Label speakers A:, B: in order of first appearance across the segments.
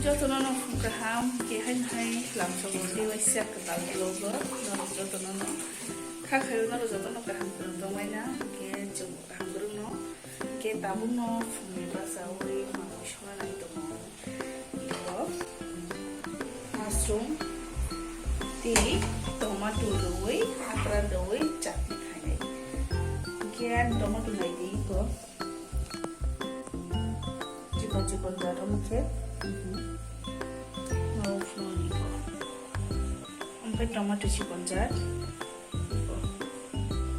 A: jotono no kaham ke hai lam so de wai sak ka logo no jotono no kha khayo no jotono kaham do mai na ke jom kaham guru no ke tabu no me basa uri ma shona nai to mo mushroom tini tomato doi akra doi chutney khai ke an tomato nai di ko chicken जारो मुखे no फ्लोनी को ओमफ्राय tomato chicken jar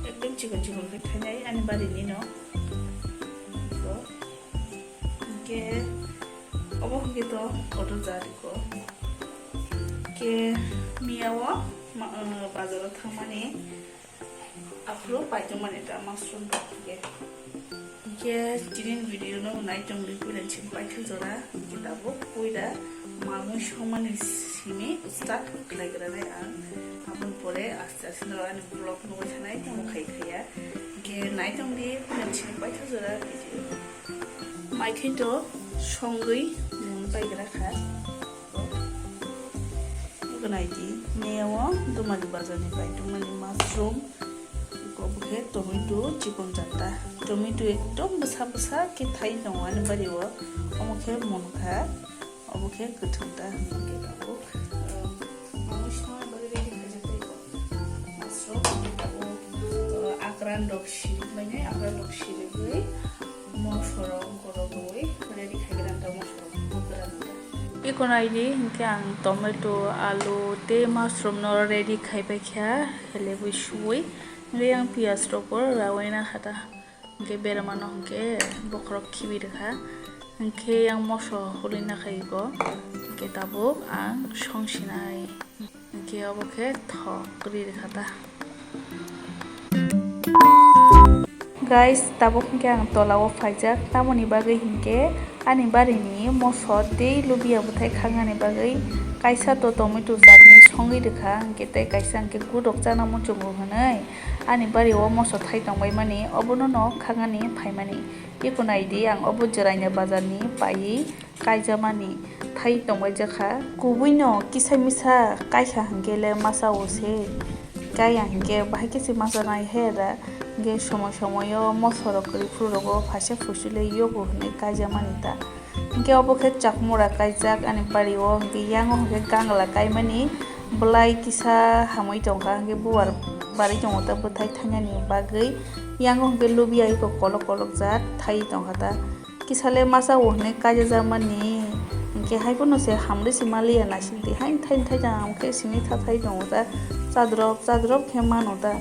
A: एकदम chicken के थानाय आनि बारिनि न को के ओबो के तो अटो जारि को के मियावा बाजाराव थांमाने आफरो पाइतो माने ता मशरूम के चिनिन भिडियो no नाइ टंगरि कुइलान छिन पाइथो जरा किताबो कुइदा मामु समानि सिमे स्टार्ट खालायग्रा रे आं आपन परे आस्ते आस्ते आनि ब्लग नो थानाय तम खायखाया के नाइ टंगरि कुइलान छिन पाइथो जरा माइखितो संगै मन पाइग्रा खा गनाइदि मेवा दमानि बाजारनि पाइथो मानि मशरूम ओबखे टमेटो चिकन जाता टमेटो एकदम बसा के थाइ दङ आनि बारियाव ओमखे मनखा ओबखे गथुंदा के दाबो मानुषना बारि रेडि खाजोबबाय मशरूम दाबो आग्रान दक सिरिबायने आग्रान दक सिरिबै मसरा गरबै रेडि खायग्रान दा मसरा गरान इकोनाइदि के आं टमेटो आलु ते मशरूम न रेडि खायबायख्या हेलेबो सुबै रे आं पियाज रको रावैना खाता के बेरामा न के बखरक खिबि रखा के आं मसो होलिना खायगो के ताबो आं संसिनाय के अबके थकरि रखाता गाइस ताबो के आं तलाव फाइजा तामनि बागै हिंके आनि बारिनि मसो दे लुबिया बुथाय खांगानि बागै काइसा तो टमेटो जातनि संगै रखा के ते काइसा के गुदक जाना मचुगो हनै आनि बारियाव मसो थाइ दंबाय माने अबनो न खांगानि फाइमानि इकोनाइदि आं अबो जरायना बाजारनि पायि काइजामानि थाइ दंबाय जखा गुबैनो किसा मिसा काइसा हंगेले मासा ओसे काया हंगे बाहाय केसे मासा नाय हेरा गे समय मसरो करि फुरगो फासे फुसुले योगो हनै काइजामानि ता के अबखे चाकमुरा काइजाक आनि बारियाव गे यांगो हंगे गांगला काइमानि बलाय किसा हामै दंखा हंगे बुवार बारि दंता बुथाय थाङानि बागै यांगो हंगे लुबिया इको कलक कलक जात थाइ दंखाता किसाले मासा ओहने काजा जामानि के हायबो नसे हामले सिमालिया नासिलति हाइन थाइ जाम के सिनि थाथाय दंता चाद्रब के मानोता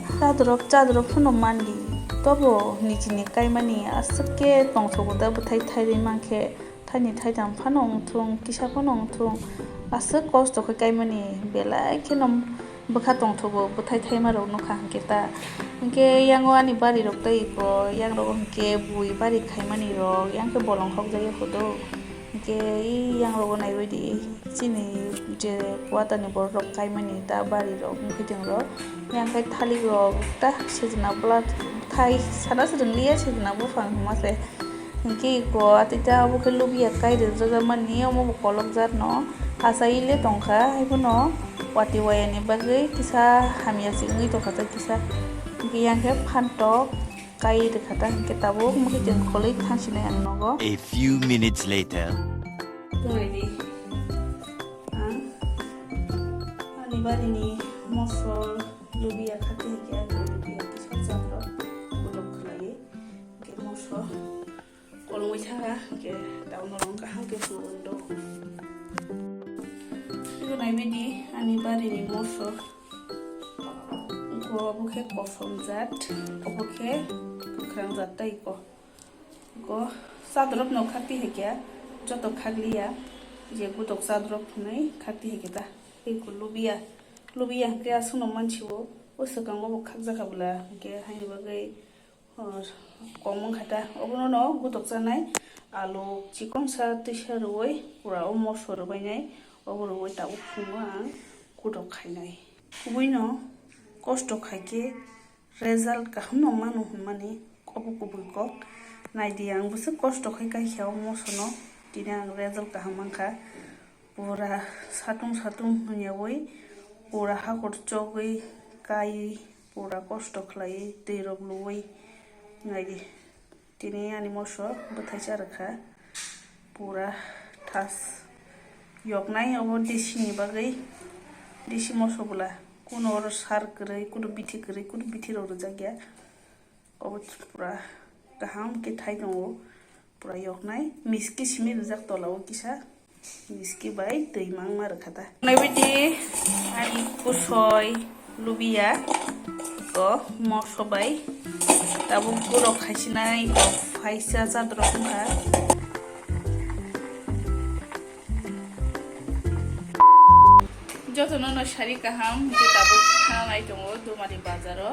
A: चाद्रब फनो मानदि तबो निचिनि काइमानि आसके तंथगोदा बुथाय थाइरि मांखे थाइनि थाइदाम फानो थुं किसा फानो थुं आसो कष्ट खै काइमानि बेलाय केनम बखा तंथगो बुथाय थाइमारो नखा हंकेता हंके यांगो आनि बारि रक्ताय को यांग रग हंके बुइ बारि खाइमानि रग यांके बलं हक जायो खदो हंके यांग रग नायबायदि चिनि जे वातानि बर रग खाइमानि ता बारि रग हंखैदों र यांगे थालि रग ता सेजना ब्ला थाइ साना सदंलिया सेजना बुफां मासे हंके को आतिता अबके लुबिया काइदो जजामानि अमो कलक जात न आसाइले तंखा हायबो न वाति वायानि बागै किसा हामिया सिङै दखाता किसा गियांगे फान्टक काइ रखाता हंके ताबो मुखैदों खलै थांसिनाय आं नगो
B: A few minutes later
A: ready आनि बारिनि मसल लुबिया खाते के लुबिया किसा जाब्र गुलक खलाय के मसल कलमै थाङा के दाउनो रंग हांके फुन्दो नायबायदि आनि बारिनि मसल को अबखे कसम जात अबखे गोख्रां जात ताइको को साद्रब न खाति हेकिया जत खागलिया जे गुदक साद्रब नै खाति हेकेता एको लुबिया के आसुनो मानसिवो ओसकांगो खाग जाखाबला के हायनि बागै कमं खाता अबनो न गुदक जानाय आलु चिकन सा तिसारoi पुरा मसर बायनाय अबरoi ता उफुङो आं गुदक खायनाय गुबैनो कष्ट खायके रेजाल्ट काहनो मानु माने कबुको नायदि आं बुसो कष्ट खाय गायखाव मसनो दिना आं result काहमांखा pura satung honyawai pura hakor chogui kai pura kosto khlai tei rok luwai ngai tini ani moso bwthai charkha pura thas yoknai obo desi bagai desi moso bula kuno or sar kwrui kuno bithi rok rwjakya obo pura kaham ke thai tongo pura yoknai miski simi rwjak tolao kisa miski bai tui mangma rwkhata naibidi ani kusoi lubia ko moso bai tabo kurok khaisinai phaisa chadrok kha jotono no shari kaham ke tabo khanai tongo dumari bazaro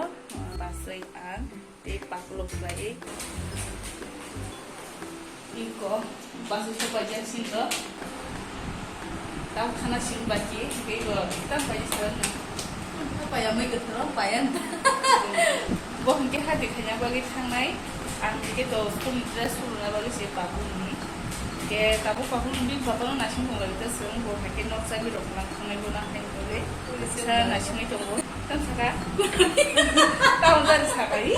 A: basai ang te paklo khai iko basu sopaja sinto tau khana sin baki ke go ta paisan apa ya mai ketro payan bohong ke hati khanya bagi thangnai ang ke to school dress suruna bagi se papuni ke tabu papuni bapano nasin thong lagi ta sung bo ke nok sabi rok lang khanai bona hen bole sa nasin to bo tan saka tau dar sakai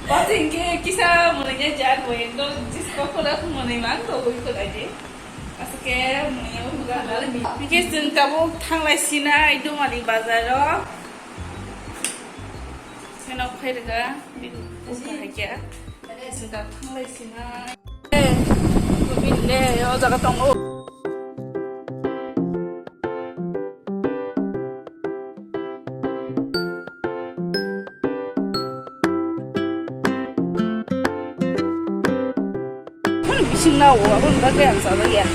A: pating ke kisa monanya jar bo endo jisko khola monai mang to goi ko aje asake monanya uga lali ke sun tabu thanglai sina idumali bazaro senok phairga bidu uka hakya sinta thanglai sina binne o jaga tongo bisingna wo abon da gan sa da ya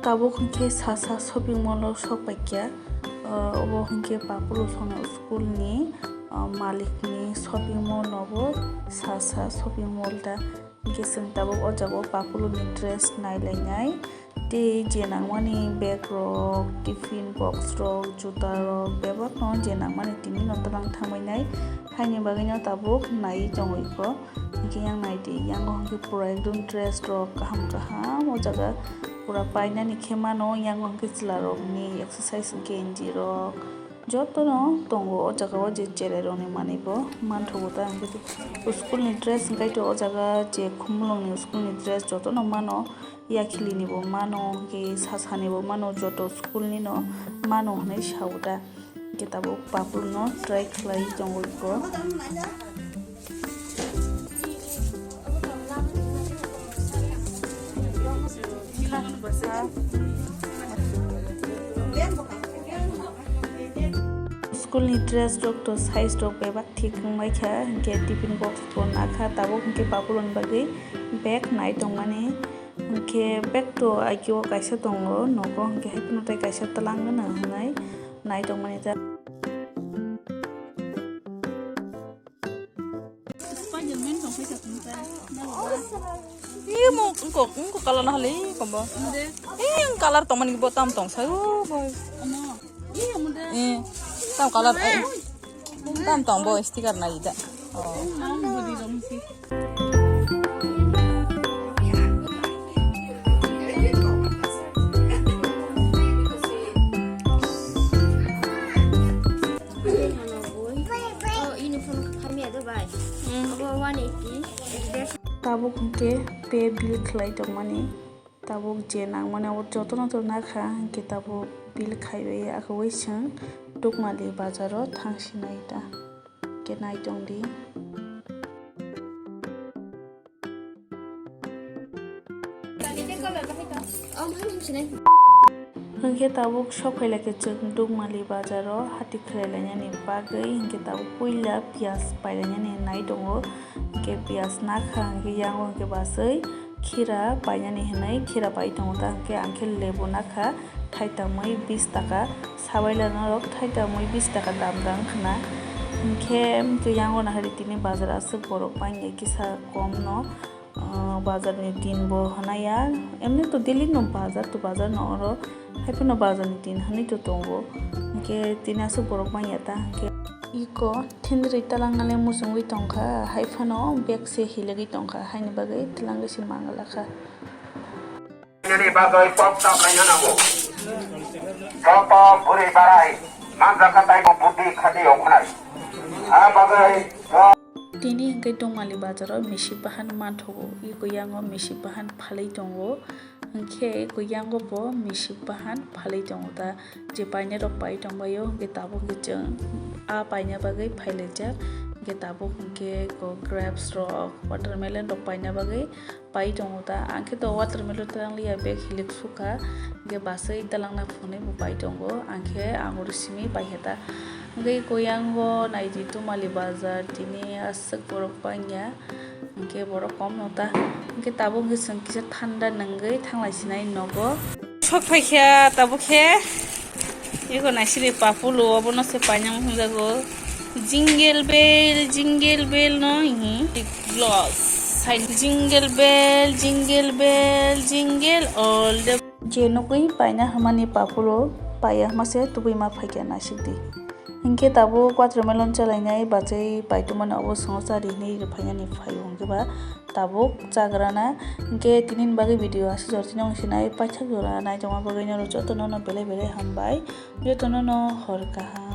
A: tabo khunke sasa shopping mall o sokpaikya obo khunke papulo sona school ni malik ni shopping mall obo sasa shopping mall ta geseng tabo o jago papulo ni dress nailainai te jenangmani bag rok tiffin box rok juta rok bebak no jenangmani tini no talang thamainai haini bagino tabo nai jongoiko hingke yang nai de yang hongke pura ekdom dress rok kaham o jaga pura painani khemano yang hongke chila rok ni exercise genji rok joto no tongo o jaga o je chere rok ni manibo manthogo ta hingke school ni dress hingkai to o jaga je khumulwng ni school ni dress joto no mano yakhili ni bo mano hingke sasani bo mano joto school ni no mano hnai sauda hingke tabo papul no try khlai jongoiko school ni dress rok to size rok bebak thik wngmai kha hingke tiffin box bo nakha tabo hingke papulon bagui bag nai tongmani hingke bag to agio kaisa tongo nogo hingke haikuno tai kaisa talang gana hnai nai tongmani ta Spiderman tongpai ta tongpa mo ko color na hali kombo color tongmani bo tam tong sayo boy tam color tam tong bo sticker na ida tabuk hingke pay bill khlai tongmani tabuk je nangmani abo jotono to nakha hingke tabuk bill khaibai akawai sing tukmali bazaro thangsinai ta ke nai tongdi hingke tabuk sokhailake chung dukmali bazaro hati khailainani bagui hingke tabuk puila pias pailainyani nai tongo hingke pias nakha hingke yango hingke basai khira painani hnai khira pai tongo ta hingke angke lebu nakha thaitamai 20 taka sabailana rok thaitamai 20 taka dam dang khna hingke yango na hari tini bazar asuk borok paingai kisa kom no bazar ni tin bo hanaya emni to daily no bazar no oro haifano bazar ni tin hani to tongo ke tinasu borok manyata ke iko thendri talangale musungwi tongkha haifano bekse hilagi tongkha haini bagai talangle si mangalakha
C: ini bagai pop tak layanango papa buri barai mangga katai mo budi khadi okhai bagai
A: tini hingkai tongmali bazaro misi bahan manthogo iko yango misi bahan phalai tongo hingke ko yango bo misi bahan phalai tongo ta je paine rok pai tongbayo hingke tabo gecheng paina bagai phailajak hingke tabo hingke ko grapes rok watermelon rok paina bagai pai tongo ta angke to watermelon talanglia bag hilik suka hingke basai talangna phone bo pai tongo angke angur simi pai heta hingke ko yango naidi tumali bazar tini asuk borok paina hingke borok kom nota hingke tabo giseng kisa thanda nangai thanglai sinai nogo sok paikha tabo khe iko naisiri papulo abono se panyam hunjago jingle bell no hi gloss side jingle bell all the je nokoi paina hamani papulo paya hamase tubui ma phaikya nasikdi hingke tabo watermelon chalainai bachai paituman abo songosari nei rephaiani phaio hingkeba tabo chagrana hingke tinin bagi video asi jortinong sinai paithak jora naitongma bagai no jotono no bele hambai jotono no hor kaham।